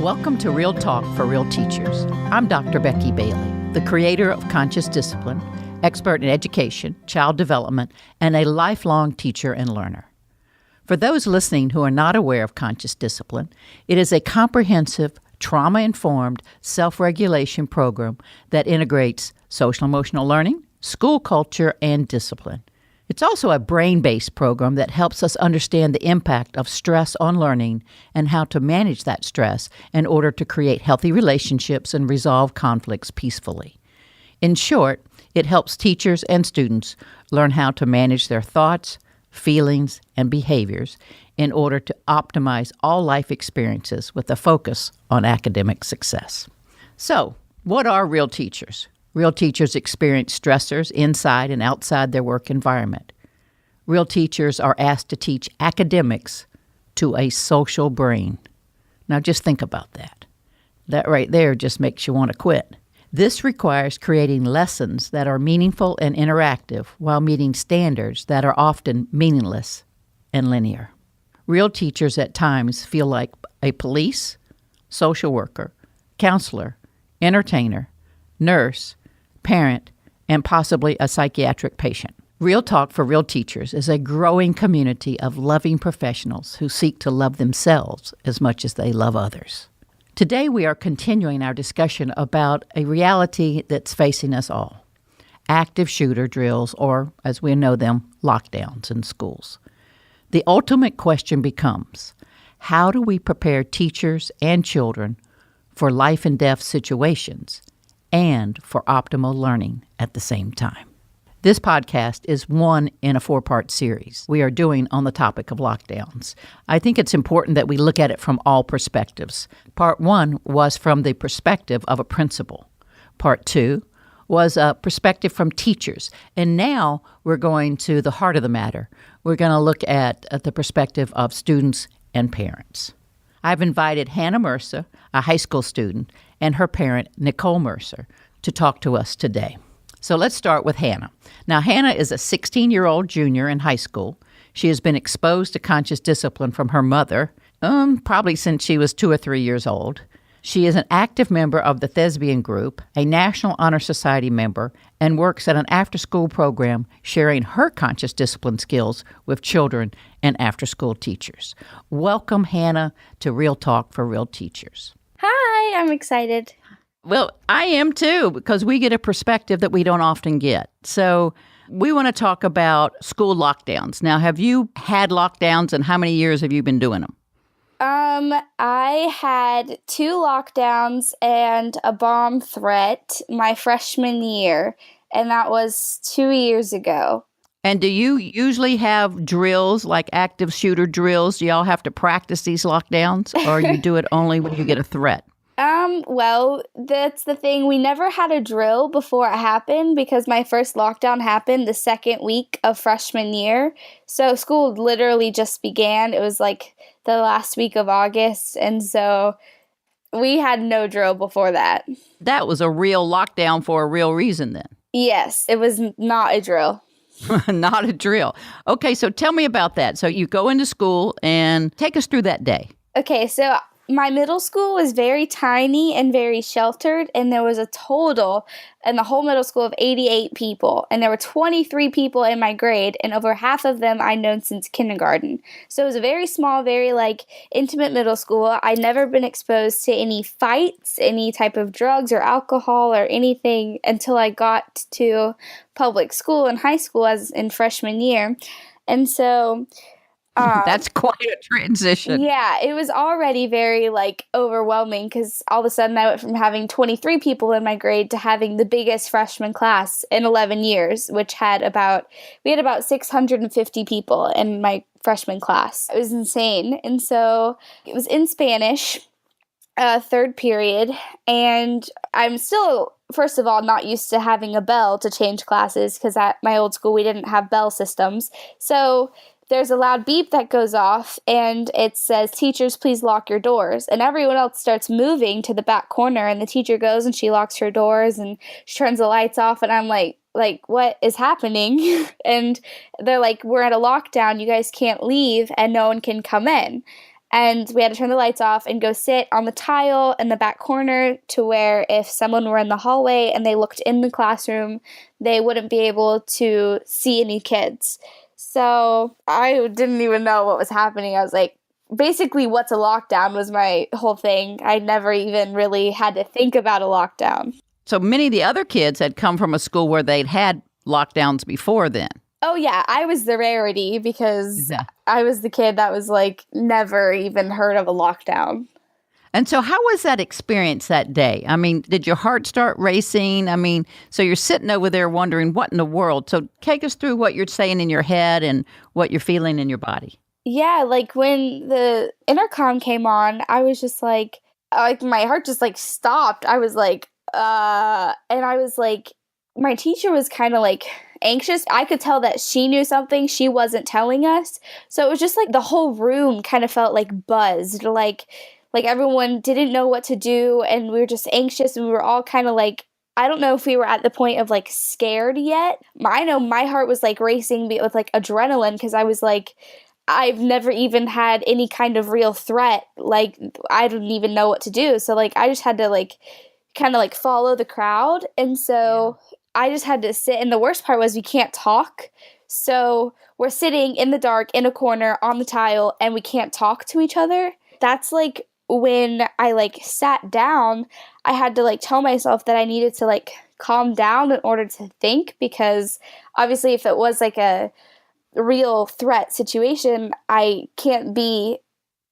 Welcome to Real Talk for Real Teachers. I'm Dr. Becky Bailey, the creator of Conscious Discipline, expert in education, child development, and a lifelong teacher and learner. For those listening who are not aware of Conscious Discipline, it is a comprehensive, trauma-informed self-regulation program that integrates social-emotional learning, school culture, and discipline. It's also a brain-based program that helps us understand the impact of stress on learning and how to manage that stress in order to create healthy relationships and resolve conflicts peacefully. In short, it helps teachers and students learn how to manage their thoughts, feelings, and behaviors in order to optimize all life experiences with a focus on academic success. So, what are real teachers? Real teachers experience stressors inside and outside their work environment. Real teachers are asked to teach academics to a social brain. Now just think about that. That right there just makes you want to quit. This requires creating lessons that are meaningful and interactive while meeting standards that are often meaningless and linear. Real teachers at times feel like a police, social worker, counselor, entertainer, nurse, parent, and possibly a psychiatric patient. Real Talk for Real Teachers is a growing community of loving professionals who seek to love themselves as much as they love others. Today we are continuing our discussion about a reality that's facing us all: active shooter drills, or as we know them, lockdowns in schools. The ultimate question becomes, how do we prepare teachers and children for life and death situations and for optimal learning at the same time? This podcast is one in a 4-part series we are doing on the topic of lockdowns. I think it's important that we look at it from all perspectives. Part 1 was from the perspective of a principal. Part 2 was a perspective from teachers. And now we're going to the heart of the matter. We're going to look at the perspective of students and parents. I've invited Hannah Mercer, a high school student, and her parent, Nicole Mercer, to talk to us today. So let's start with Hannah. Now, Hannah is a 16-year-old junior in high school. She has been exposed to conscious discipline from her mother, probably since she was 2 or 3 years old. She is an active member of the Thespian Group, a National Honor Society member, and works at an after-school program sharing her conscious discipline skills with children and after-school teachers. Welcome, Hannah, to Real Talk for Real Teachers. Hi, I'm excited. Well, I am too, because we get a perspective that we don't often get. So we want to talk about school lockdowns. Now, have you had lockdowns, and how many years have you been doing them? I had 2 lockdowns and a bomb threat my freshman year, and that was 2 years ago. And do you usually have drills, like active shooter drills? Do y'all have to practice these lockdowns, or you do it only when you get a threat? Well, that's the thing. We never had a drill before it happened because my first lockdown happened the second week of freshman year. So school literally just began. It was like the last week of August. And so we had no drill before that. That was a real lockdown for a real reason then. Yes, it was not a drill. Not a drill. Okay, so tell me about that. So you go into school and take us through that day. Okay, so my middle school was very tiny and very sheltered, and there was a total in the whole middle school of 88 people, and there were 23 people in my grade, and over half of them I'd known since kindergarten. So it was a very small, very intimate middle school. I'd never been exposed to any fights, any type of drugs or alcohol or anything until I got to public school and high school as in freshman year. And so that's quite a transition. Yeah, it was already very overwhelming because all of a sudden I went from having 23 people in my grade to having the biggest freshman class in 11 years, which we had about 650 people in my freshman class. It was insane. And so it was in Spanish, third period, and I'm still, first of all, not used to having a bell to change classes because at my old school we didn't have bell systems. So there's a loud beep that goes off, and it says, "Teachers, please lock your doors." And everyone else starts moving to the back corner, and the teacher goes and she locks her doors and she turns the lights off, and I'm like, what is happening? And they're like, "We're at a lockdown. You guys can't leave, and no one can come in." And we had to turn the lights off and go sit on the tile in the back corner to where if someone were in the hallway and they looked in the classroom, they wouldn't be able to see any kids. So I didn't even know what was happening. I was like, basically, what's a lockdown was my whole thing. I never even really had to think about a lockdown. So many of the other kids had come from a school where they'd had lockdowns before then. Oh, yeah. I was the rarity because I was the kid that was like never even heard of a lockdown. And so how was that experience that day? I mean, did your heart start racing? I mean, so you're sitting over there wondering what in the world. So take us through what you're saying in your head and what you're feeling in your body. Yeah, like when the intercom came on, I was just like my heart just like stopped. I was like, and I was like, my teacher was kind of like anxious. I could tell that she knew something she wasn't telling us. So it was just like the whole room kind of felt like buzzed, like everyone didn't know what to do and we were just anxious and we were all kind of like, I don't know if we were at the point of like scared yet. I know my heart was like racing with like adrenaline because I was like, I've never even had any kind of real threat. Like I didn't even know what to do. So like I just had to like kind of like follow the crowd. And so I just had to sit. And the worst part was we can't talk. So we're sitting in the dark in a corner on the tile and we can't talk to each other. That's like when I like sat down, I had to like tell myself that I needed to like calm down in order to think, because obviously if it was like a real threat situation, I can't be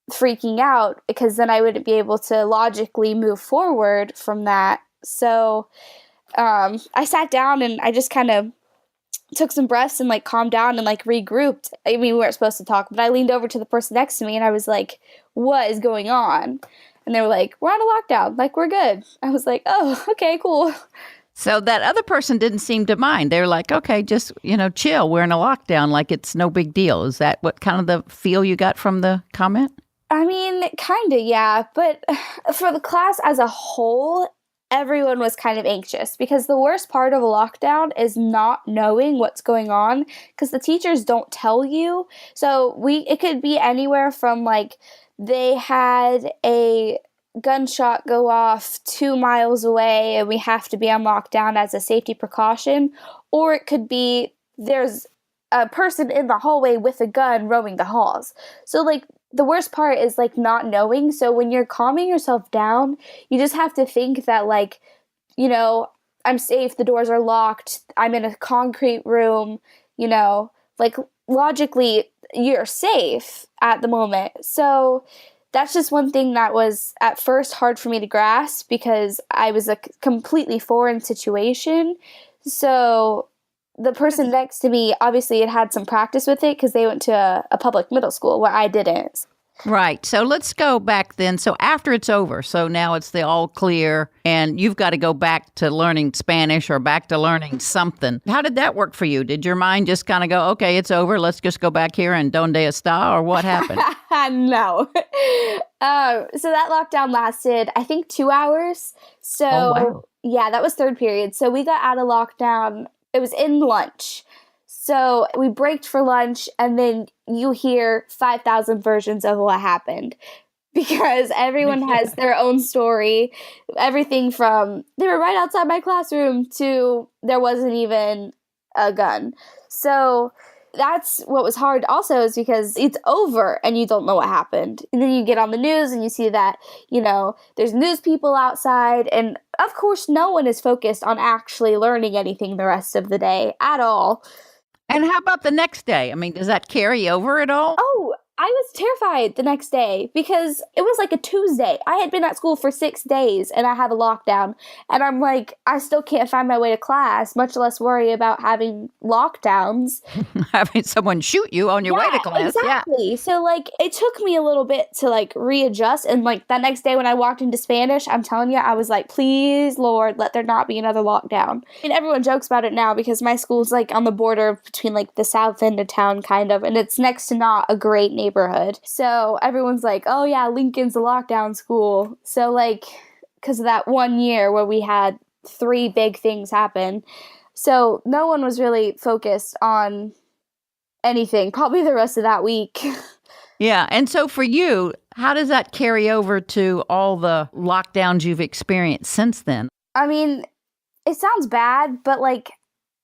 freaking out because then I wouldn't be able to logically move forward from that. So I sat down and I just kind of took some breaths and like calmed down and like regrouped. I mean, we weren't supposed to talk, but I leaned over to the person next to me and I was like, what is going on? And they were like, we're on a lockdown. Like, we're good. I was like, oh, okay, cool. So that other person didn't seem to mind. They were like, okay, just, chill. We're in a lockdown. Like it's no big deal. Is that what kind of the feel you got from the comment? I mean, kind of, yeah. But for the class as a whole, everyone was kind of anxious because the worst part of a lockdown is not knowing what's going on because the teachers don't tell you. So it could be anywhere from like they had a gunshot go off 2 miles away and we have to be on lockdown as a safety precaution, or it could be there's a person in the hallway with a gun roaming the halls. So like the worst part is like not knowing. So when you're calming yourself down, you just have to think that like, I'm safe, the doors are locked, I'm in a concrete room, like logically you're safe at the moment. So that's just one thing that was at first hard for me to grasp because I was a completely foreign situation. So the person next to me obviously had some practice with it because they went to a public middle school where I didn't. Right. So let's go back then. So after it's over, so now it's the all clear and you've got to go back to learning Spanish or back to learning something. How did that work for you? Did your mind just kind of go, okay, it's over. Let's just go back here and donde está, or what happened? No. So that lockdown lasted, I think, 2 hours. So wow. Yeah, that was third period. So we got out of lockdown. It was in lunch. So we braked for lunch, and then you hear 5,000 versions of what happened because everyone has their own story. Everything from they were right outside my classroom to there wasn't even a gun. So that's what was hard also is because it's over and you don't know what happened. And then you get on the news and you see that, there's news people outside. And of course, no one is focused on actually learning anything the rest of the day at all. And how about the next day? I mean, does that carry over at all? Oh, I was terrified the next day because it was like a Tuesday. I had been at school for 6 days and I have a lockdown. And I'm like, I still can't find my way to class, much less worry about having lockdowns. Having someone shoot you on your way to class. Exactly. Yeah. So like it took me a little bit to like readjust. And like that next day when I walked into Spanish, I'm telling you, I was like, please, Lord, let there not be another lockdown. And everyone jokes about it now because my school's like on the border between like the south end of town kind of. And it's next to not a great neighborhood. So everyone's like, oh yeah, Lincoln's a lockdown school. So like, because of that 1 year where we had 3 big things happen. So no one was really focused on anything, probably the rest of that week. Yeah. And so for you, How does that carry over to all the lockdowns you've experienced since then? I mean, it sounds bad, but like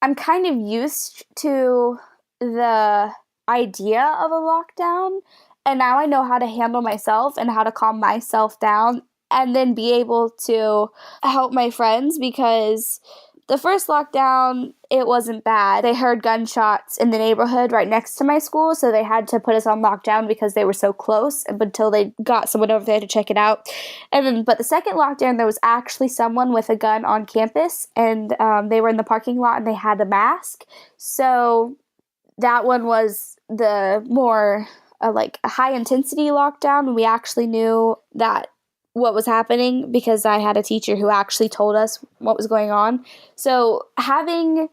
I'm kind of used to the idea of a lockdown, and now I know how to handle myself and how to calm myself down and then be able to help my friends, because the first lockdown, it wasn't bad. They heard gunshots in the neighborhood right next to my school, so they had to put us on lockdown because they were so close until they got someone over there to check it out. But the second lockdown, there was actually someone with a gun on campus, and they were in the parking lot and they had a mask. So that one was the more like a high intensity lockdown. We actually knew that what was happening because I had a teacher who actually told us what was going on. So having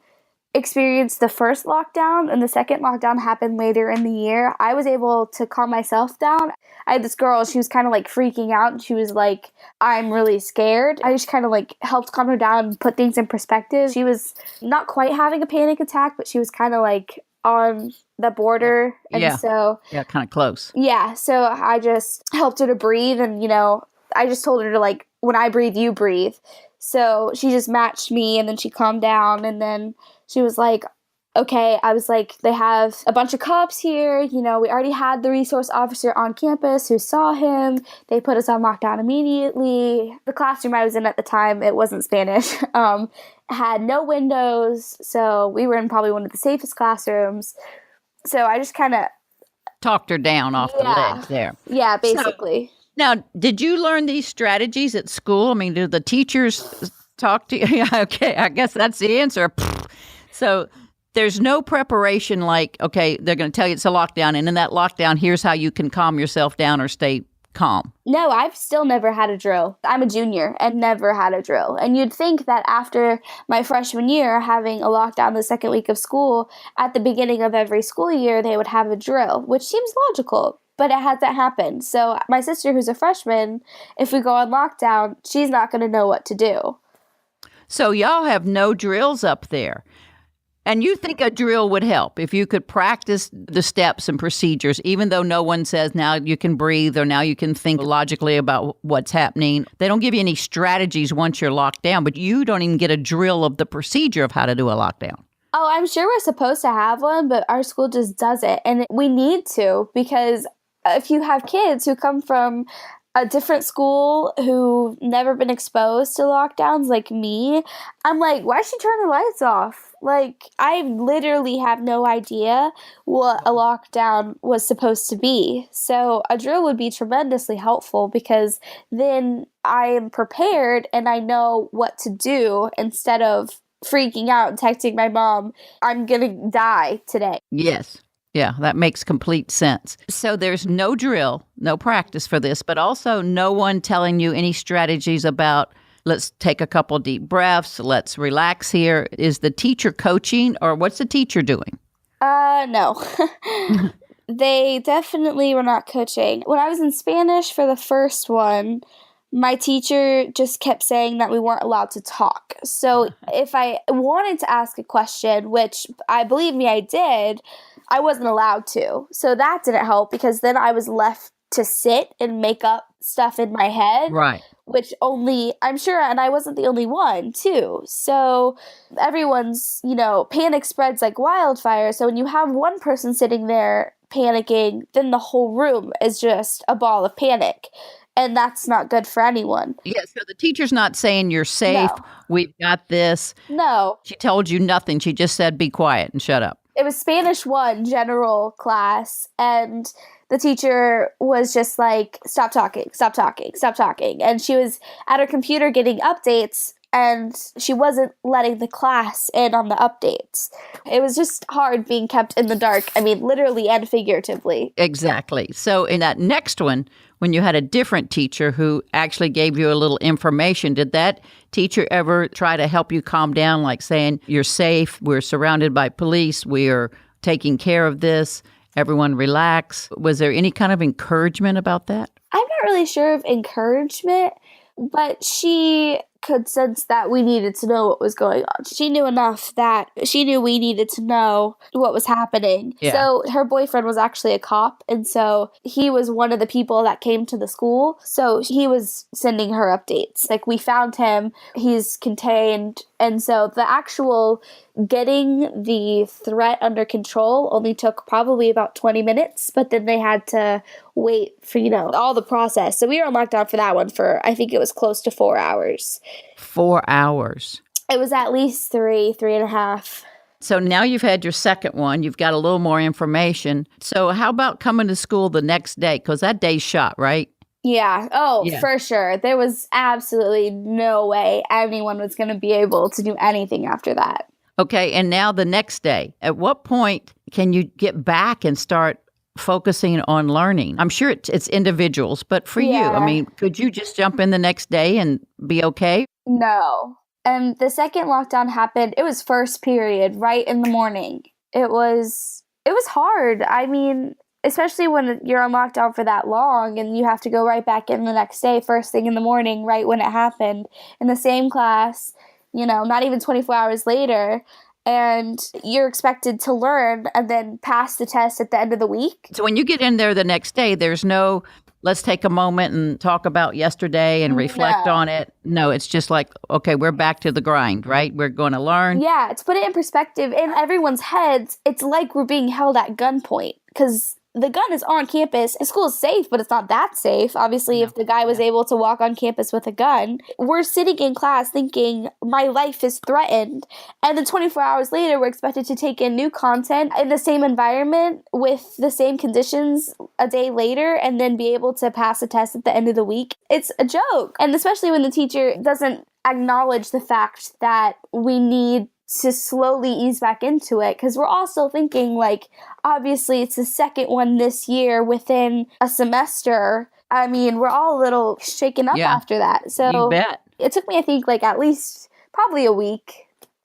experienced the first lockdown and the second lockdown happened later in the year, I was able to calm myself down. I had this girl, she was kind of like freaking out, and she was like, I'm really scared. I just kind of like helped calm her down and put things in perspective. She was not quite having a panic attack, but she was kind of like on the border. And so kind of close. Yeah. So I just helped her to breathe, and, I just told her to, like, when I breathe, you breathe. So she just matched me, and then she calmed down, and then she was like, okay. I was like, they have a bunch of cops here. We already had the resource officer on campus who saw him. They put us on lockdown immediately. The classroom I was in at the time, it wasn't Spanish, had no windows. So we were in probably one of the safest classrooms. So I just kind of talked her down off the ledge there. Yeah, basically. Now, did you learn these strategies at school? I mean, do the teachers talk to you? Yeah, okay, I guess that's the answer. So there's no preparation like, okay, they're going to tell you it's a lockdown, and in that lockdown, here's how you can calm yourself down or stay calm. No, I've still never had a drill. I'm a junior and never had a drill. And you'd think that after my freshman year, having a lockdown the second week of school, at the beginning of every school year, they would have a drill, which seems logical. But it hasn't happened. So my sister, who's a freshman, if we go on lockdown, she's not going to know what to do. So y'all have no drills up there. And you think a drill would help if you could practice the steps and procedures, even though no one says now you can breathe or now you can think logically about what's happening. They don't give you any strategies once you're locked down, but you don't even get a drill of the procedure of how to do a lockdown. Oh, I'm sure we're supposed to have one, but our school just doesn't. And we need to, because if you have kids who come from a different school who've never been exposed to lockdowns like me, I'm like, why should she turn the lights off? Like, I literally have no idea what a lockdown was supposed to be. So a drill would be tremendously helpful, because then I am prepared and I know what to do instead of freaking out and texting my mom, I'm going to die today. Yes. Yeah, that makes complete sense. So there's no drill, no practice for this, but also no one telling you any strategies about, let's take a couple deep breaths, let's relax here. Is the teacher coaching, or what's the teacher doing? No. They definitely were not coaching. When I was in Spanish for the first one, my teacher just kept saying that we weren't allowed to talk. So if I wanted to ask a question, which I believe me, I did, I wasn't allowed to. So that didn't help, because then I was left to sit and make up stuff in my head. Right. Which I'm sure, and I wasn't the only one, too. So everyone's, panic spreads like wildfire. So when you have one person sitting there panicking, then the whole room is just a ball of panic. And that's not good for anyone. Yeah, so the teacher's not saying you're safe, No. We've got this. No. She told you nothing. She just said, be quiet and shut up. It was Spanish 1 general class, and the teacher was just like, stop talking, stop talking, stop talking. And she was at her computer getting updates, and she wasn't letting the class in on the updates. It was just hard being kept in the dark. I mean, literally and figuratively. Exactly. So in that next one, when you had a different teacher who actually gave you a little information, did that teacher ever try to help you calm down, like saying, you're safe, we're surrounded by police, we are taking care of this, everyone relax? Was there any kind of encouragement about that? I'm not really sure of encouragement, but she could sense that we needed to know what was going on. She knew enough that she knew we needed to know what was happening. Yeah. So her boyfriend was actually a cop, and so he was one of the people that came to the school. So he was sending her updates. Like, we found him, he's contained. And so the actual getting the threat under control only took probably about 20 minutes, but then they had to wait for, all the process. So we were on lockdown for that one for, I think it was close to 4 hours. 4 hours. It was at least 3.5. So now you've had your second one. You've got a little more information. So how about coming to school the next day? Because that day's shot, right? Yeah. Oh, Yeah. For sure. There was absolutely no way anyone was going to be able to do anything after that. Okay. And now the next day, at what point can you get back and start focusing on learning? I'm sure it's individuals, but for you, I mean, could you just jump in the next day and be okay? No. And the second lockdown happened, it was first period, right in the morning. It was hard. I mean, especially when you're on lockdown for that long and you have to go right back in the next day, first thing in the morning, right when it happened, in the same class, not even 24 hours later. And you're expected to learn and then pass the test at the end of the week. So when you get in there the next day, there's no, let's take a moment and talk about yesterday and reflect on it. No, it's just like, okay, we're back to the grind, right? We're going to learn. Yeah, to put it in perspective, in everyone's heads, it's like we're being held at gunpoint because the gun is on campus. The school is safe, but it's not that safe. Obviously, if the guy was able to walk on campus with a gun, we're sitting in class thinking my life is threatened. And then 24 hours later, we're expected to take in new content in the same environment with the same conditions a day later and then be able to pass a test at the end of the week. It's a joke. And especially when the teacher doesn't acknowledge the fact that we need to slowly ease back into it, because we're also thinking, like, obviously it's the second one this year within a semester. I mean, we're all a little shaken up after that. So you bet. It took me, I think, like at least probably a week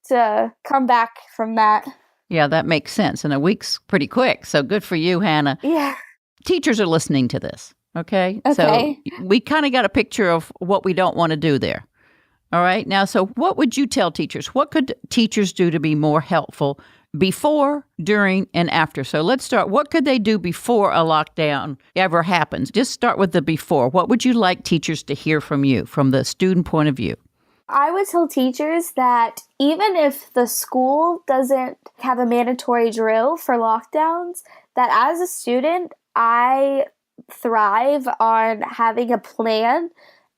to come back from that. Yeah, that makes sense. And a week's pretty quick. So good for you, Hannah. Yeah. Teachers are listening to this. Okay. Okay. So we kind of got a picture of what we don't want to do there. All right. Now, so what would you tell teachers? What could teachers do to be more helpful before, during, and after? So let's start. What could they do before a lockdown ever happens? Just start with the before. What would you like teachers to hear from you, from the student point of view? I would tell teachers that even if the school doesn't have a mandatory drill for lockdowns, that as a student, I thrive on having a plan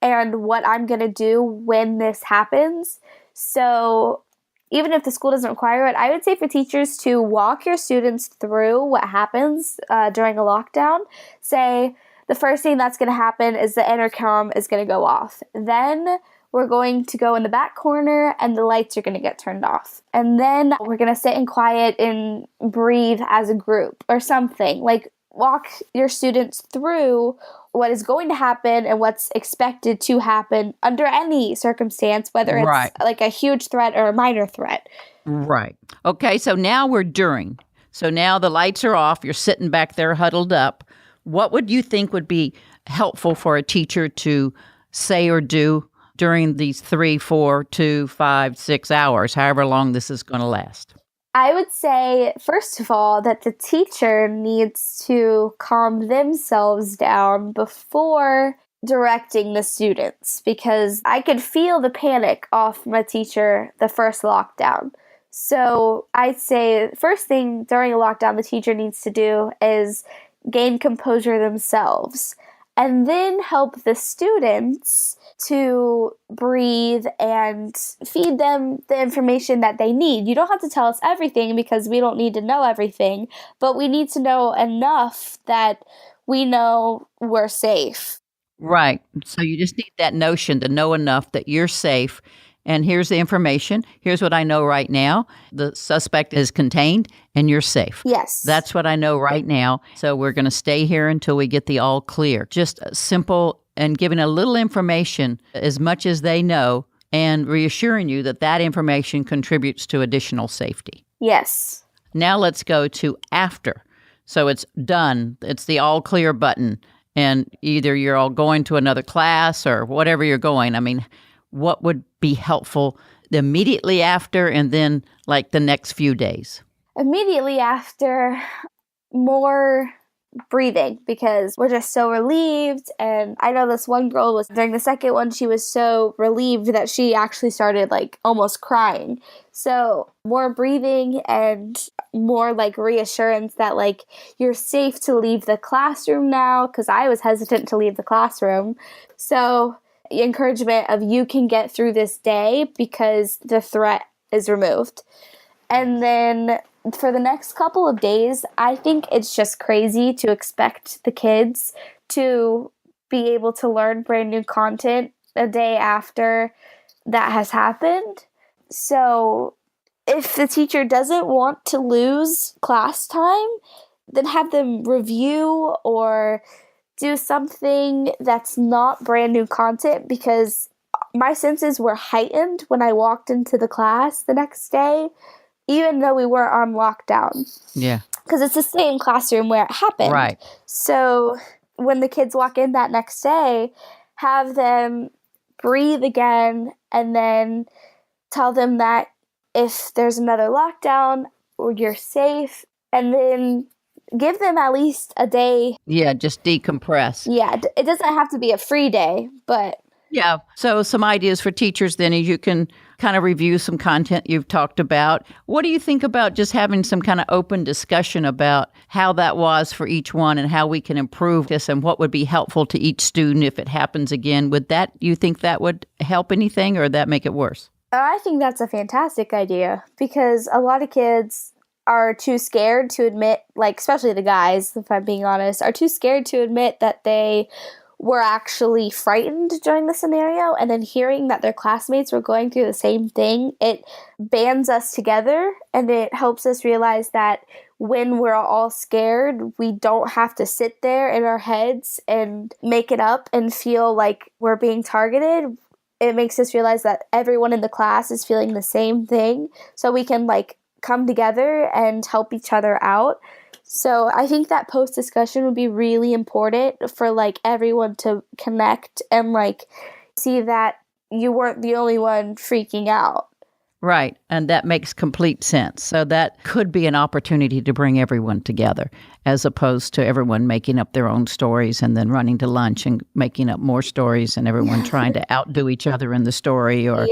and what I'm going to do when this happens. So even if the school doesn't require it, I would say for teachers to walk your students through what happens during a lockdown. Say the first thing that's going to happen is the intercom is going to go off. Then we're going to go in the back corner and the lights are going to get turned off. And then we're going to sit in quiet and breathe as a group or something. Like, walk your students through what is going to happen and what's expected to happen under any circumstance, whether it's like a huge threat or a minor threat. Right. Okay, so now we're during. So now the lights are off. You're sitting back there huddled up. What would you think would be helpful for a teacher to say or do during these 3, 4, 2, 5, 6 hours, however long this is going to last? I would say, first of all, that the teacher needs to calm themselves down before directing the students, because I could feel the panic off my teacher the first lockdown. So I'd say first thing during a lockdown the teacher needs to do is gain composure themselves and then help the students to breathe and feed them the information that they need. You don't have to tell us everything because we don't need to know everything, but we need to know enough that we know we're safe. Right. So you just need that notion to know enough that you're safe. And here's the information. Here's what I know right now. The suspect is contained and you're safe. Yes. That's what I know right now. So we're going to stay here until we get the all clear. Just simple and giving a little information as much as they know and reassuring you that that information contributes to additional safety. Yes. Now let's go to after. So it's done. It's the all clear button. And either you're all going to another class or whatever you're going. I mean, what would be helpful immediately after and then like the next few days? Immediately after, more breathing, because we're just so relieved. And I know this one girl was, during the second one, she was so relieved that she actually started like almost crying. So more breathing and more like reassurance that like you're safe to leave the classroom now, because I was hesitant to leave the classroom. So encouragement of you can get through this day because the threat is removed. And then for the next couple of days, I think it's just crazy to expect the kids to be able to learn brand new content a day after that has happened. So if the teacher doesn't want to lose class time, then have them review or do something that's not brand new content, because my senses were heightened when I walked into the class the next day, even though we were on lockdown. Yeah. Because it's the same classroom where it happened. Right. So when the kids walk in that next day, have them breathe again and then tell them that if there's another lockdown, you're safe, and then give them at least a day. Yeah, just decompress. Yeah, it doesn't have to be a free day, but... Yeah. So some ideas for teachers then is you can kind of review some content you've talked about. What do you think about just having some kind of open discussion about how that was for each one and how we can improve this and what would be helpful to each student if it happens again? You think that would help anything or would that make it worse? I think that's a fantastic idea, because a lot of kids are too scared to admit, like especially the guys, if I'm being honest, are too scared to admit that they were actually frightened during the scenario, and then hearing that their classmates were going through the same thing, it bands us together and it helps us realize that when we're all scared, we don't have to sit there in our heads and make it up and feel like we're being targeted. It makes us realize that everyone in the class is feeling the same thing, so we can like come together and help each other out. So I think that post discussion would be really important for like everyone to connect and like see that you weren't the only one freaking out. Right. And that makes complete sense. So that could be an opportunity to bring everyone together as opposed to everyone making up their own stories and then running to lunch and making up more stories and everyone trying to outdo each other in the story or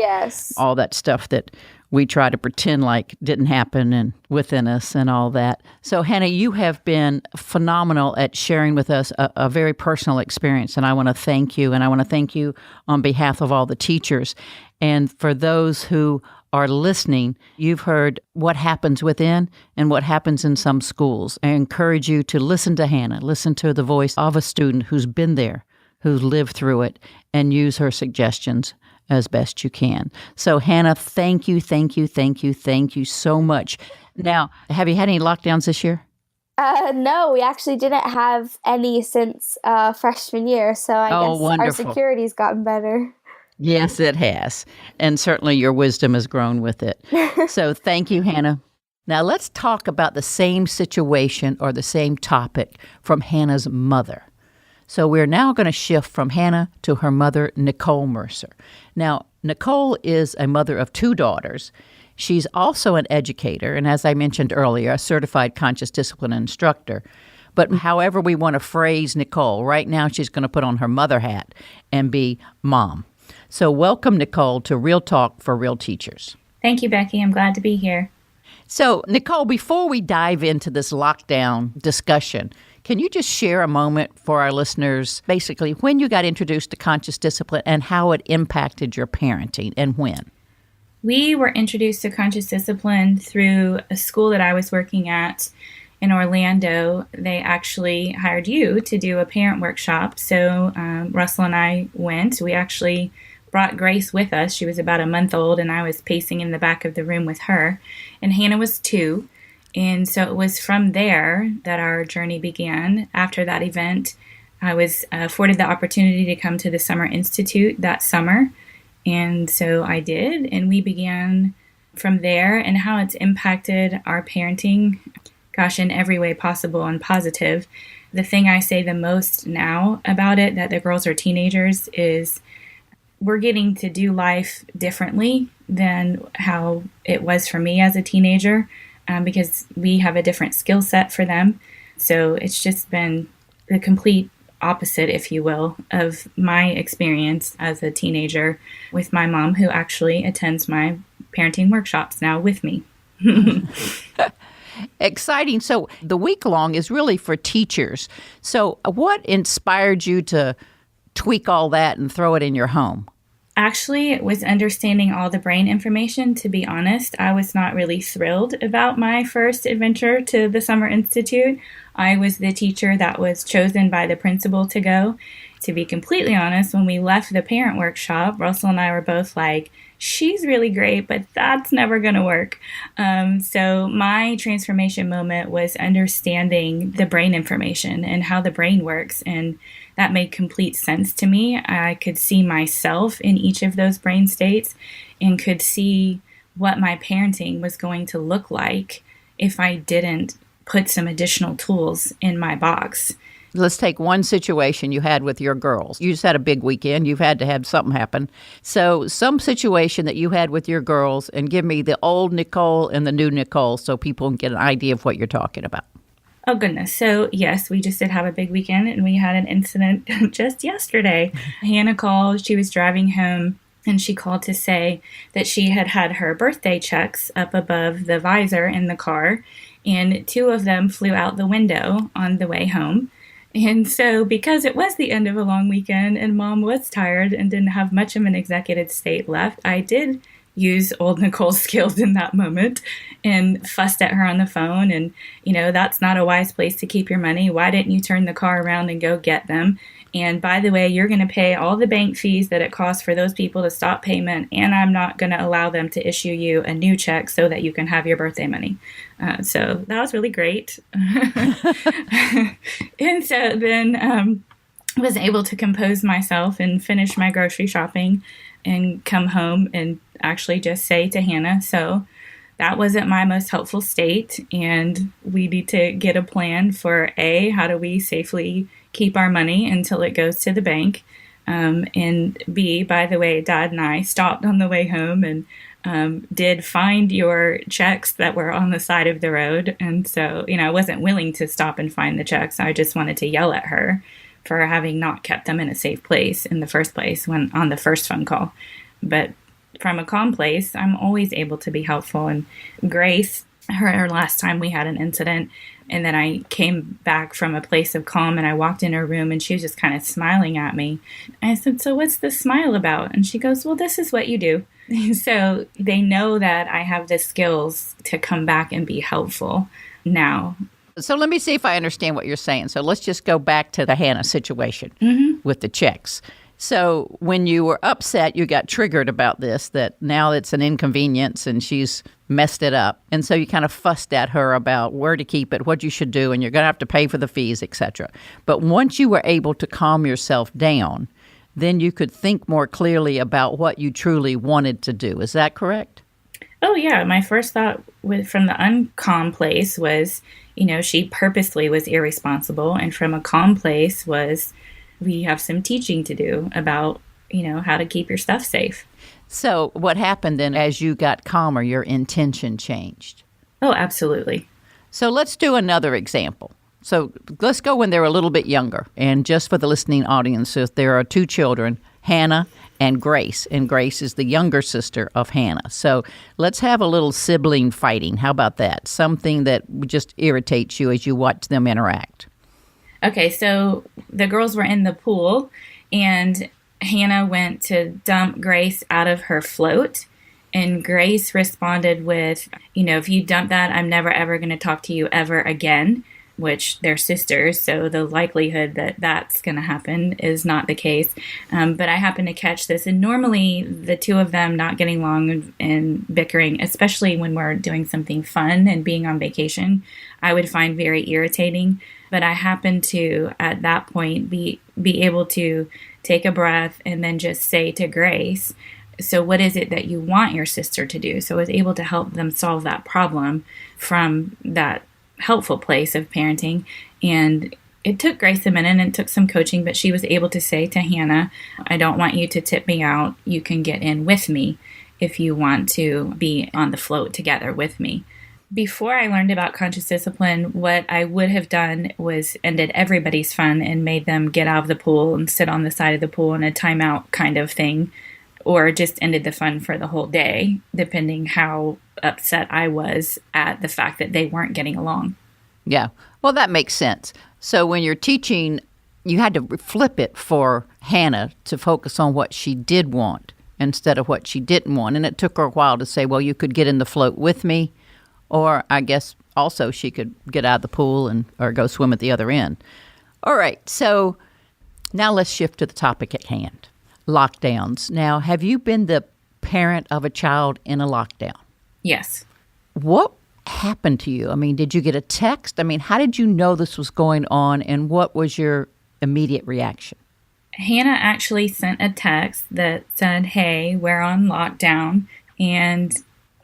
all that stuff that we try to pretend like didn't happen and within us and all that. So, Hannah, you have been phenomenal at sharing with us a very personal experience, and I want to thank you. And I want to thank you on behalf of all the teachers. And for those who are listening, you've heard what happens within and what happens in some schools. I encourage you to listen to Hannah, listen to the voice of a student who's been there, who's lived through it, and use her suggestions as best you can. So, Hannah, thank you so much. Now, have you had any lockdowns this year? No, we actually didn't have any since freshman year, so I guess wonderful. Our security's gotten better. Yes, it has. And certainly your wisdom has grown with it. So thank you, Hannah. Now let's talk about the same situation or the same topic from Hannah's mother. So we're now going to shift from Hannah to her mother, Nicole Mercer. Now, Nicole is a mother of 2 daughters. She's also an educator, and as I mentioned earlier, a certified conscious discipline instructor. But however we want to phrase Nicole, right now she's going to put on her mother hat and be mom. So welcome, Nicole, to Real Talk for Real Teachers. Thank you, Becky. I'm glad to be here. So, Nicole, before we dive into this lockdown discussion, can you just share a moment for our listeners, basically, when you got introduced to conscious discipline and how it impacted your parenting and when? We were introduced to conscious discipline through a school that I was working at in Orlando. They actually hired you to do a parent workshop. So Russell and I went. We actually brought Grace with us. She was about a month old, and I was pacing in the back of the room with her. And Hannah was 2. And so it was from there that our journey began. After that event, I was afforded the opportunity to come to the Summer Institute that summer. And so I did, and we began from there, and how it's impacted our parenting, gosh, in every way possible and positive. The thing I say the most now about it, that the girls are teenagers, is we're getting to do life differently than how it was for me as a teenager, because we have a different skill set for them. So it's just been the complete opposite, if you will, of my experience as a teenager with my mom, who actually attends my parenting workshops now with me. Exciting. So the week long is really for teachers. So what inspired you to tweak all that and throw it in your home? Actually, it was understanding all the brain information. To be honest, I was not really thrilled about my first adventure to the Summer Institute. I was the teacher that was chosen by the principal to go. To be completely honest, when we left the parent workshop, Russell and I were both like, she's really great, but that's never going to work. So my transformation moment was understanding the brain information and how the brain works. And that made complete sense to me. I could see myself in each of those brain states and could see what my parenting was going to look like if I didn't put some additional tools in my box. Let's take one situation you had with your girls. You just had a big weekend. You've had to have something happen. So some situation that you had with your girls, and give me the old Nicole and the new Nicole so people can get an idea of what you're talking about. Oh, goodness. So, yes, we just did have a big weekend, and we had an incident just yesterday. Hannah called. She was driving home, and she called to say that she had had her birthday checks up above the visor in the car, and 2 of them flew out the window on the way home. And so because it was the end of a long weekend and Mom was tired and didn't have much of an executive state left, I did use old Nicole's skills in that moment and fussed at her on the phone. And, that's not a wise place to keep your money. Why didn't you turn the car around and go get them? And by the way, you're going to pay all the bank fees that it costs for those people to stop payment. And I'm not going to allow them to issue you a new check so that you can have your birthday money. So that was really great. And so then was able to compose myself and finish my grocery shopping and come home and actually just say to Hannah, so that wasn't my most helpful state. And we need to get a plan for A, how do we safely keep our money until it goes to the bank? And B, by the way, Dad and I stopped on the way home and did find your checks that were on the side of the road. And so, I wasn't willing to stop and find the checks. I just wanted to yell at her for having not kept them in a safe place in the first place when on the first phone call. But from a calm place, I'm always able to be helpful. And Grace, her last time we had an incident, and then I came back from a place of calm and I walked in her room and she was just kind of smiling at me. I said, so what's this smile about? And she goes, well, this is what you do. So they know that I have the skills to come back and be helpful now. So let me see if I understand what you're saying. So let's just go back to the Hannah situation with the checks. So when you were upset, you got triggered about this, that now it's an inconvenience and she's messed it up. And so you kind of fussed at her about where to keep it, what you should do, and you're going to have to pay for the fees, etc. But once you were able to calm yourself down, then you could think more clearly about what you truly wanted to do. Is that correct? Oh, yeah. My first thought from the uncalm place was, she purposely was irresponsible. And from a calm place was, we have some teaching to do about, how to keep your stuff safe. So what happened then as you got calmer, your intention changed? Oh, absolutely. So let's do another example. So let's go when they're a little bit younger. And just for the listening audience, there are 2 children, Hannah and Grace. And Grace is the younger sister of Hannah. So let's have a little sibling fighting. How about that? Something that just irritates you as you watch them interact. Okay, so the girls were in the pool, and Hannah went to dump Grace out of her float, and Grace responded with, if you dump that, I'm never, ever going to talk to you ever again, which they're sisters, so the likelihood that that's going to happen is not the case. But I happened to catch this, and normally the 2 of them not getting along and bickering, especially when we're doing something fun and being on vacation, I would find very irritating. But I happened to, at that point, be able to take a breath and then just say to Grace, so what is it that you want your sister to do? So I was able to help them solve that problem from that helpful place of parenting. And it took Grace a minute and it took some coaching, but she was able to say to Hannah, I don't want you to tip me out. You can get in with me if you want to be on the float together with me. Before I learned about conscious discipline, what I would have done was ended everybody's fun and made them get out of the pool and sit on the side of the pool in a timeout kind of thing, or just ended the fun for the whole day, depending how upset I was at the fact that they weren't getting along. Yeah. Well, that makes sense. So when you're teaching, you had to flip it for Hannah to focus on what she did want instead of what she didn't want. And it took her a while to say, well, you could get in the float with me, or I guess also she could get out of the pool or go swim at the other end. All right. So now let's shift to the topic at hand, lockdowns. Now, have you been the parent of a child in a lockdown? Yes. What happened to you? I mean, did you get a text? I mean, how did you know this was going on, and what was your immediate reaction? Hannah actually sent a text that said, hey, we're on lockdown. And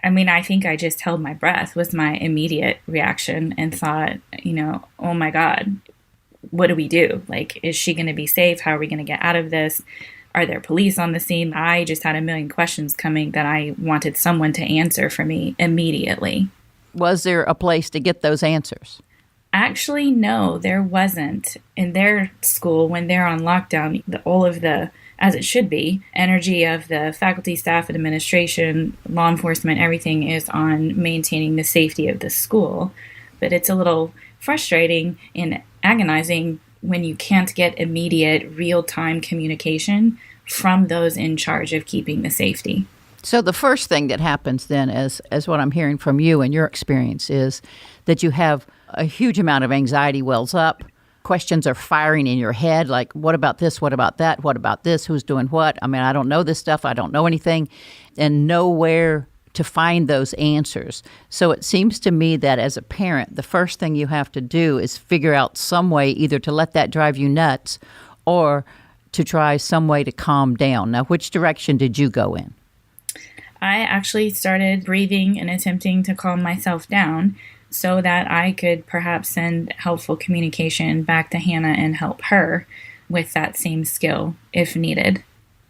I mean, I think I just held my breath was my immediate reaction and thought, oh my God, what do we do? Like, is she going to be safe? How are we going to get out of this? Are there police on the scene? I just had a million questions coming that I wanted someone to answer for me immediately. Was there a place to get those answers? Actually, no, there wasn't. In their school, when they're on lockdown, all of the, as it should be, energy of the faculty, staff, and administration, law enforcement, everything is on maintaining the safety of the school. But it's a little frustrating and agonizing when you can't get immediate, real-time communication from those in charge of keeping the safety. So the first thing that happens then, as what I'm hearing from you and your experience, is that you have a huge amount of anxiety wells up. Questions are firing in your head, like, what about this? What about that? What about this? Who's doing what? I mean, I don't know this stuff. I don't know anything. And nowhere to find those answers. So it seems to me that as a parent, the first thing you have to do is figure out some way either to let that drive you nuts or to try some way to calm down. Now, which direction did you go in? I actually started breathing and attempting to calm myself down so that I could perhaps send helpful communication back to Hannah and help her with that same skill if needed.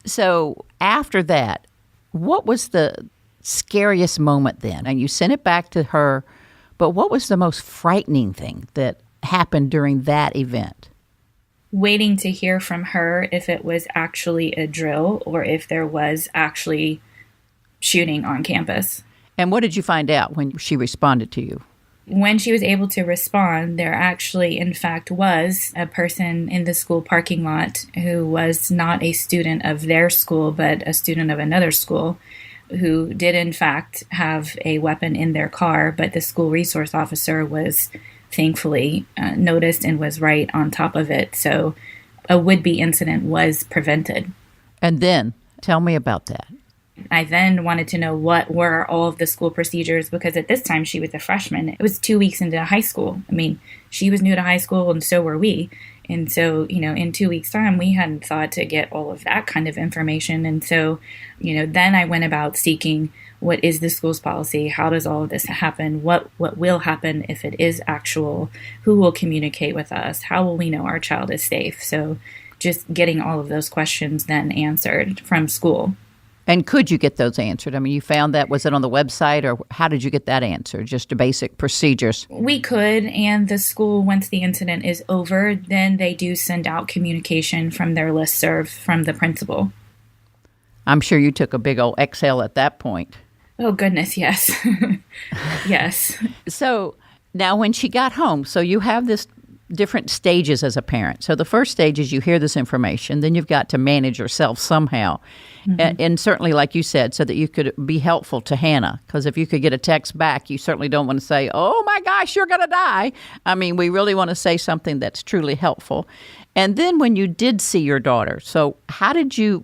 So after that, what was the scariest moment then? And you sent it back to her, but what was the most frightening thing that happened during that event? Waiting to hear from her if it was actually a drill or if there was actually shooting on campus. And what did you find out when she responded to you? When she was able to respond, there actually, in fact, was a person in the school parking lot who was not a student of their school, but a student of another school, who did, in fact, have a weapon in their car, but the school resource officer was thankfully noticed and was right on top of it. So a would-be incident was prevented. And then, tell me about that. I then wanted to know what were all of the school procedures, because at this time she was a freshman. It was 2 weeks into high school. I mean, she was new to high school and so were we. And so, in 2 weeks' time, we hadn't thought to get all of that kind of information. And so, then I went about seeking what is the school's policy? How does all of this happen? What will happen if it is actual? Who will communicate with us? How will we know our child is safe? So just getting all of those questions then answered from school. And could you get those answered? I mean, you found that, was it on the website, or how did you get that answered? Just the basic procedures? We could, and the school, once the incident is over, then they do send out communication from their listserv from the principal. I'm sure you took a big old exhale at that point. Oh, goodness, yes. Yes. So now when she got home, so you have this different stages as a parent. So the first stage is you hear this information, then you've got to manage yourself somehow. Mm-hmm. And certainly, like you said, so that you could be helpful to Hannah. Because if you could get a text back, you certainly don't want to say, oh my gosh, you're going to die. I mean, we really want to say something that's truly helpful. And then when you did see your daughter, so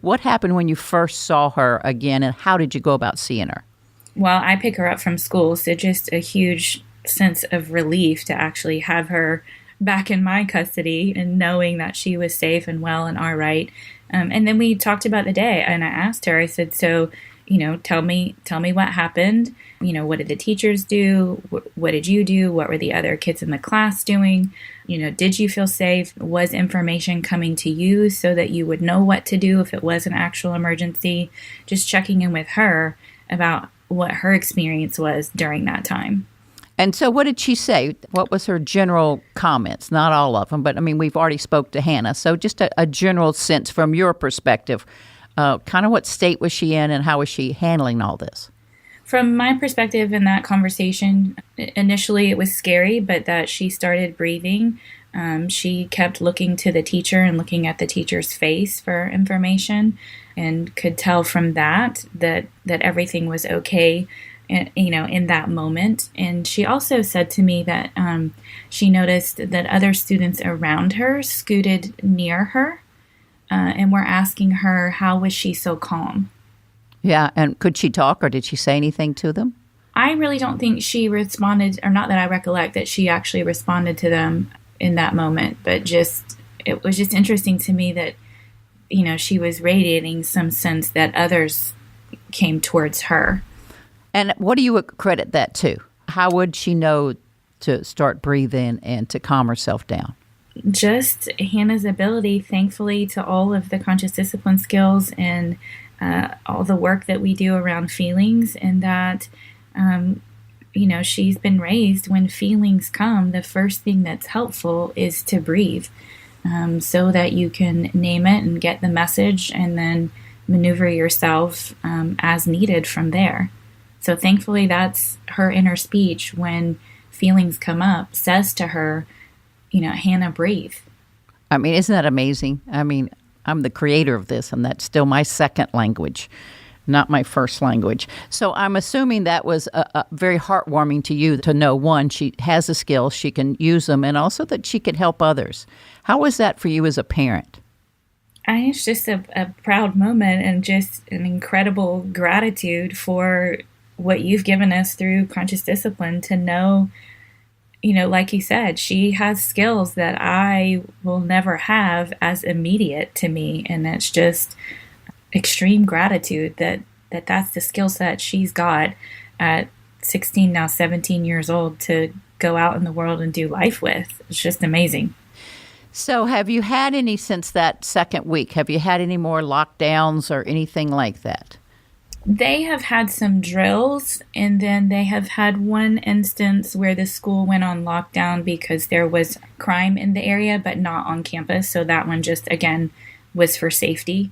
what happened when you first saw her again, and how did you go about seeing her? Well, I pick her up from school, so just a huge sense of relief to actually have her back in my custody and knowing that she was safe and well and all right. And then we talked about the day, and I asked her, I said, so, tell me what happened. What did the teachers do? What did you do? What were the other kids in the class doing? Did you feel safe? Was information coming to you so that you would know what to do if it was an actual emergency? Just checking in with her about what her experience was during that time. And so what did she say? What was her general comments? Not all of them, but we've already spoke to Hannah. So just a general sense from your perspective, kind of what state was she in and how was she handling all this? From my perspective in that conversation, initially it was scary, but that she started breathing. She kept looking to the teacher and looking at the teacher's face for information and could tell from that everything was okay, in that moment. And she also said to me that she noticed that other students around her scooted near her and were asking her, how was she so calm? Yeah, and could she talk or did she say anything to them? I really don't think she responded, or not that I recollect that she actually responded to them in that moment, but it was just interesting to me that, she was radiating some sense that others came towards her. And what do you credit that to? How would she know to start breathing and to calm herself down? Just Hannah's ability, thankfully, to all of the conscious discipline skills and all the work that we do around feelings, and that, she's been raised when feelings come, the first thing that's helpful is to breathe, so that you can name it and get the message and then maneuver yourself as needed from there. So thankfully, that's her inner speech when feelings come up, says to her, Hannah, breathe. Isn't that amazing? I'm the creator of this, and that's still my second language, not my first language. So I'm assuming that was a very heartwarming to you to know, one, she has the skills, she can use them, and also that she could help others. How was that for you as a parent? It's just a proud moment and just an incredible gratitude for what you've given us through conscious discipline to know, like you said, she has skills that I will never have as immediate to me. And it's just extreme gratitude that's the skill set she's got at 16, now 17 years old to go out in the world and do life with. It's just amazing. So have you had any, since that second week, have you had any more lockdowns or anything like that? They have had some drills, and then they have had one instance where the school went on lockdown because there was crime in the area, but not on campus. So that one just, again, was for safety.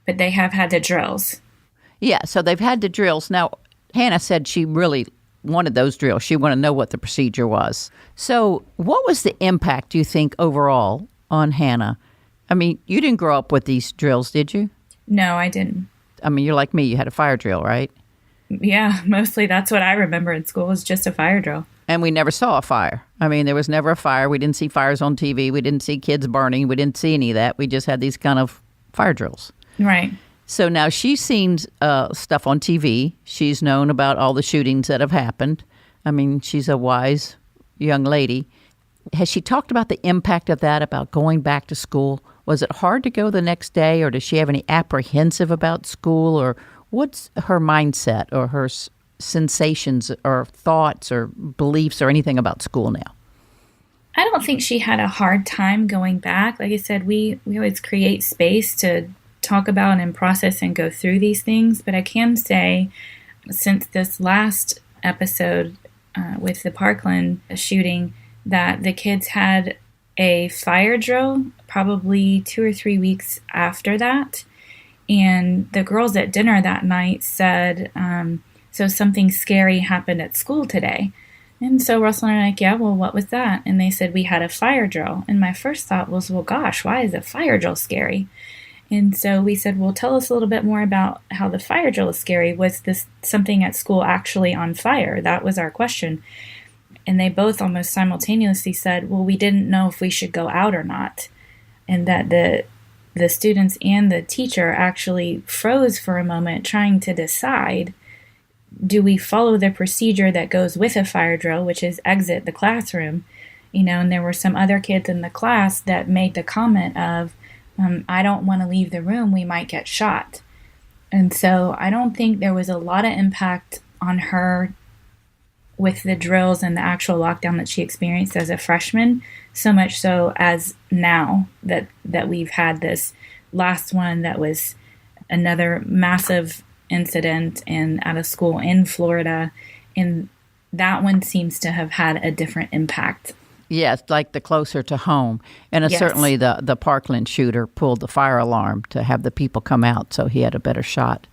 But they have had the drills. Yeah, so they've had the drills. Now, Hannah said she really wanted those drills. She wanted to know what the procedure was. So what was the impact, do you think, overall on Hannah? You didn't grow up with these drills, did you? No, I didn't. You're like me. You had a fire drill, right? Yeah, mostly that's what I remember in school was just a fire drill. And we never saw a fire. There was never a fire. We didn't see fires on TV. We didn't see kids burning. We didn't see any of that. We just had these kind of fire drills. Right. So now she's seen stuff on TV. She's known about all the shootings that have happened. She's a wise young lady. Has she talked about the impact of that, about going back to school? Was it hard to go the next day, or does she have any apprehensive about school, or what's her mindset or her sensations or thoughts or beliefs or anything about school now? I don't think she had a hard time going back. Like I said, we always create space to talk about and process and go through these things. But I can say, since this last episode with the Parkland shooting, that the kids had a fire drill probably 2 or 3 weeks after that. And the girls at dinner that night said, so something scary happened at school today. And so Russell and I were like, yeah, well, what was that? And they said, we had a fire drill. And my first thought was, well, gosh, why is a fire drill scary? And so we said, well, tell us a little bit more about how the fire drill is scary. Was this something at school actually on fire? That was our question. And they both almost simultaneously said, well, we didn't know if we should go out or not. And that the students and the teacher actually froze for a moment trying to decide, do we follow the procedure that goes with a fire drill, which is exit the classroom? And there were some other kids in the class that made the comment of, I don't want to leave the room, we might get shot. And so I don't think there was a lot of impact on her with the drills and the actual lockdown that she experienced as a freshman, so much so as now that we've had this last one that was another massive incident at a school in Florida, and that one seems to have had a different impact. Yes, like the closer to home. And Yes. certainly the Parkland shooter pulled the fire alarm to have the people come out, so he had a better shot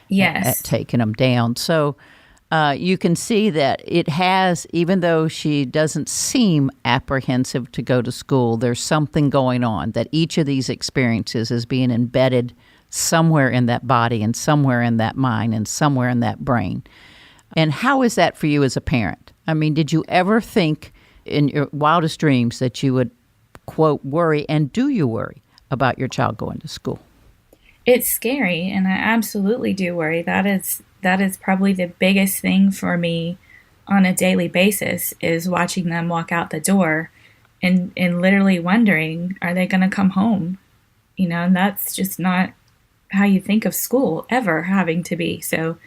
Yes. at taking them down. So you can see that it has, even though she doesn't seem apprehensive to go to school, there's something going on, that each of these experiences is being embedded somewhere in that body and somewhere in that mind and somewhere in that brain. And how is that for you as a parent? I mean, did you ever think in your wildest dreams that you would, quote, worry, and do you worry about your child going to school? It's scary, and I absolutely do worry. That is probably the biggest thing for me on a daily basis, is watching them walk out the door and literally wondering, are they going to come home? And that's just not how you think of school ever having to be. So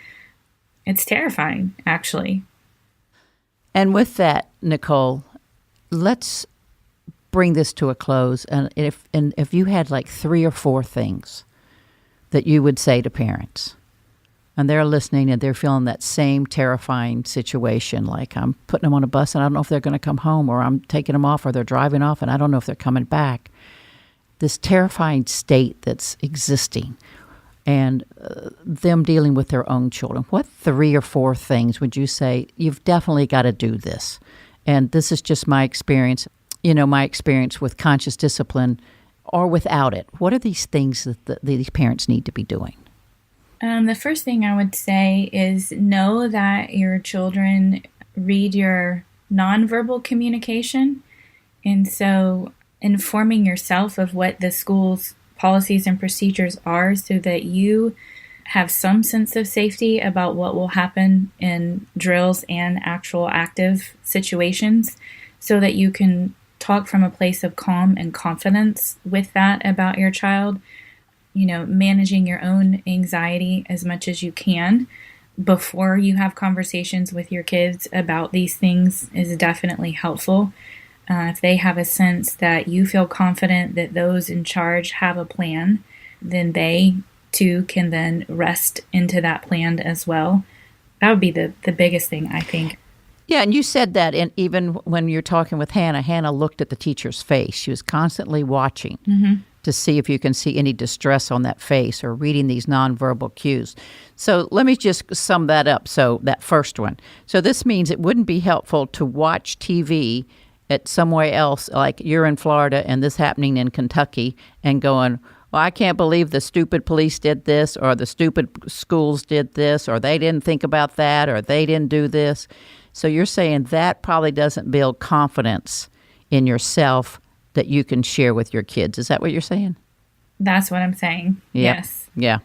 it's terrifying, actually. And with that, Nicole, let's bring this to a close. And if you had like 3 or 4 things that you would say to parents, and they're listening and they're feeling that same terrifying situation, like I'm putting them on a bus and I don't know if they're going to come home, or I'm taking them off, or they're driving off and I don't know if they're coming back. This terrifying state that's existing, and them dealing with their own children. What 3 or 4 things would you say, you've definitely got to do this? And this is just my experience, my experience with conscious discipline or without it. What are these things that these parents need to be doing? The first thing I would say is know that your children read your nonverbal communication. And so informing yourself of what the school's policies and procedures are, so that you have some sense of safety about what will happen in drills and actual active situations, so that you can talk from a place of calm and confidence with that about your child. Managing your own anxiety as much as you can before you have conversations with your kids about these things is definitely helpful. If they have a sense that you feel confident that those in charge have a plan, then they too can then rest into that plan as well. That would be the biggest thing, I think. Yeah, and you said that, and even when you're talking with Hannah looked at the teacher's face. She was constantly watching to see if you can see any distress on that face, or reading these nonverbal cues. So let me just sum that up. So that first one. So this means it wouldn't be helpful to watch TV at somewhere else, like you're in Florida and this happening in Kentucky, and going, well, I can't believe the stupid police did this, or the stupid schools did this, or they didn't think about that, or they didn't do this. So you're saying that probably doesn't build confidence in yourself that you can share with your kids. Is that what you're saying? That's what I'm saying. Yep. Yes. Yeah.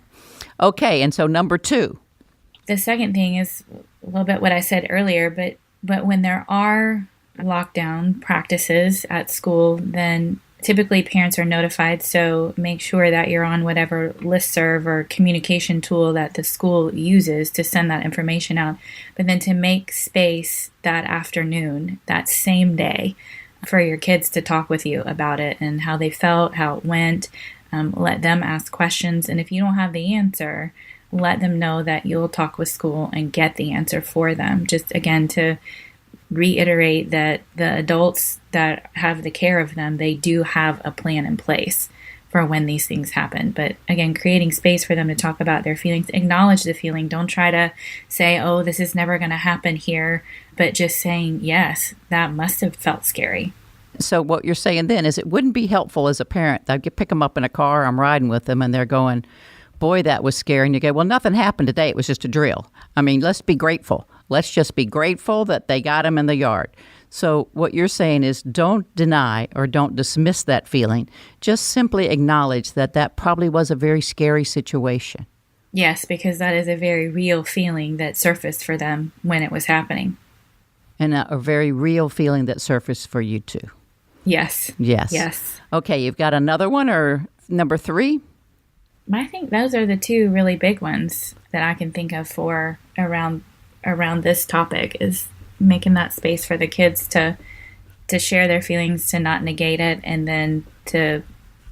Okay, and so number 2. The second thing is a little bit what I said earlier, but when there are lockdown practices at school, then typically parents are notified. So make sure that you're on whatever listserv or communication tool that the school uses to send that information out. But then to make space that afternoon, that same day, for your kids to talk with you about it and how they felt, how it went. Let them ask questions. And if you don't have the answer, let them know that you'll talk with school and get the answer for them. Just again, to reiterate that the adults that have the care of them, they do have a plan in place for when these things happen. But again, creating space for them to talk about their feelings, acknowledge the feeling. Don't try to say, oh, this is never going to happen here, but just saying, yes, that must have felt scary. So what you're saying then is it wouldn't be helpful as a parent. I pick them up in a car, I'm riding with them, and they're going, boy, that was scary. And you go, well, nothing happened today. It was just a drill. I mean, let's be grateful. Let's just be grateful that they got him in the yard. So what you're saying is don't deny or don't dismiss that feeling. Just simply acknowledge that that probably was a very scary situation. Yes, because that is a very real feeling that surfaced for them when it was happening. And a very real feeling that surfaced for you too. Yes. Yes. Yes. Okay, you've got another one, or number 3? I think those are the two really big ones that I can think of for around this topic, is making that space for the kids to share their feelings, to not negate it, and then to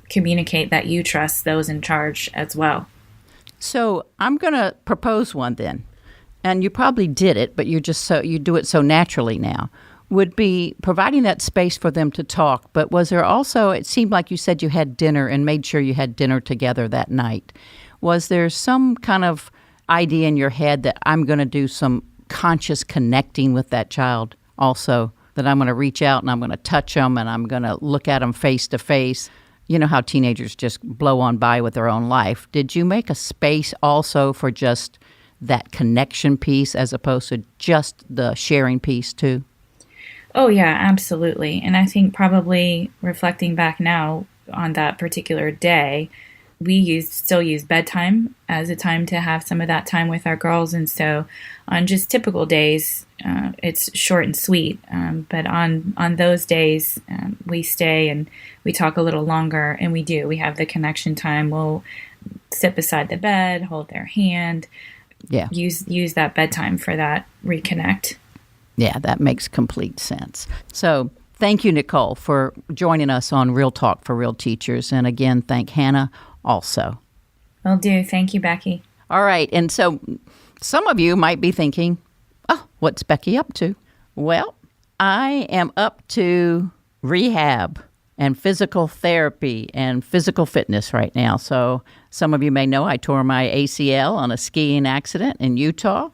communicate that you trust those in charge as well. So I'm going to propose one then, and you probably did it, but you do it so naturally now, would be providing that space for them to talk. But was there also, it seemed like you said you had dinner and made sure you had dinner together that night. Was there some kind of idea in your head that I'm going to do some conscious connecting with that child also, that I'm going to reach out and I'm going to touch them and I'm going to look at them face to face? You know how teenagers just blow on by with their own life. Did you make a space also for just that connection piece as opposed to just the sharing piece too? Oh, yeah, absolutely. And I think probably reflecting back now on that particular day, we still use bedtime as a time to have some of that time with our girls. And so on just typical days, it's short and sweet. But on those days, we stay and we talk a little longer, and we have the connection time. We'll sit beside the bed, hold their hand, use that bedtime for that reconnect. Yeah, that makes complete sense. So thank you, Nicole, for joining us on Real Talk for Real Teachers. And again, thank Hannah also. Will do. Thank you, Becky. All right. And so some of you might be thinking, oh, what's Becky up to? Well, I am up to rehab and physical therapy and physical fitness right now. So some of you may know I tore my ACL on a skiing accident in Utah.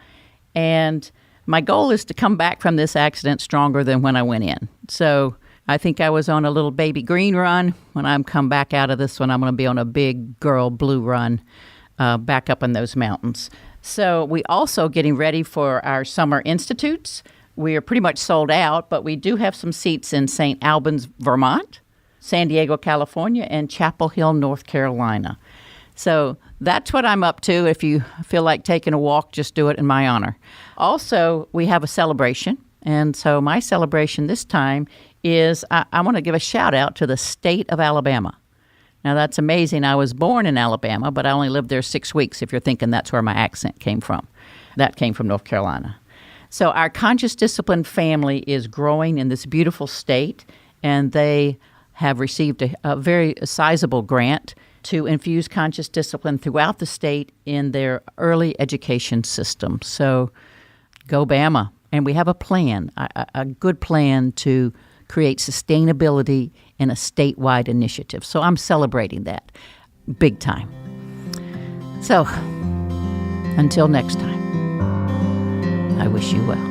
And my goal is to come back from this accident stronger than when I went in. So I think I was on a little baby green run. When I come back out of this one, I'm going to be on a big girl blue run back up in those mountains. So we also getting ready for our summer institutes. We are pretty much sold out, but we do have some seats in St. Albans, Vermont, San Diego, California, and Chapel Hill, North Carolina. So that's what I'm up to. If you feel like taking a walk, just do it in my honor. Also, we have a celebration. And so my celebration this time is I want to give a shout out to the state of Alabama. Now, that's amazing. I was born in Alabama, but I only lived there 6 weeks, if you're thinking that's where my accent came from. That came from North Carolina. So our conscious discipline family is growing in this beautiful state, and they have received a very sizable grant to infuse conscious discipline throughout the state in their early education system. So go Bama. And we have a plan, a good plan to create sustainability in a statewide initiative. So I'm celebrating that big time. So until next time, I wish you well.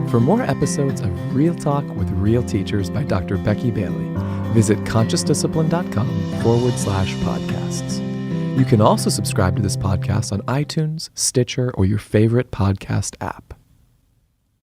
For more episodes of Real Talk with Real Teachers by Dr. Becky Bailey, visit consciousdiscipline.com/podcasts. You can also subscribe to this podcast on iTunes, Stitcher, or your favorite podcast app.